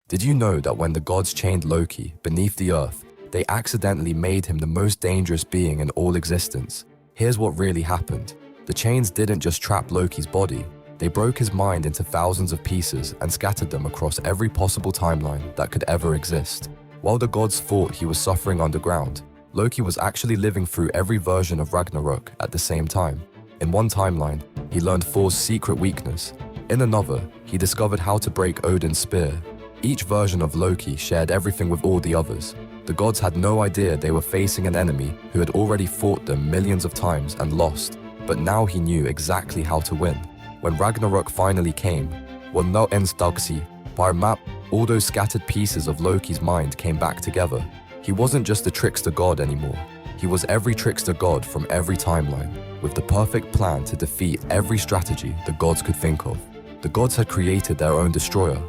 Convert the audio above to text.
Did you know that when the gods chained Loki beneath the earth, they accidentally made him the most dangerous being in all existence? Here's what really happened. The chains didn't just trap Loki's body, they broke his mind into thousands of pieces and scattered them across every possible timeline that could ever exist. While the gods thought he was suffering underground, Loki was actually living through every version of Ragnarok at the same time. In one timeline, he learned Thor's secret weakness. In another, he discovered how to break Odin's spear. Each version of Loki shared everything with all the others. The gods had no idea they were facing an enemy who had already fought them millions of times and lost, but now he knew exactly how to win. When Ragnarok finally came, no ens dagsi, by map, all those scattered pieces of Loki's mind came back together. He wasn't just a trickster god anymore. He was every trickster god from every timeline, with the perfect plan to defeat every strategy the gods could think of. The gods had created their own destroyer,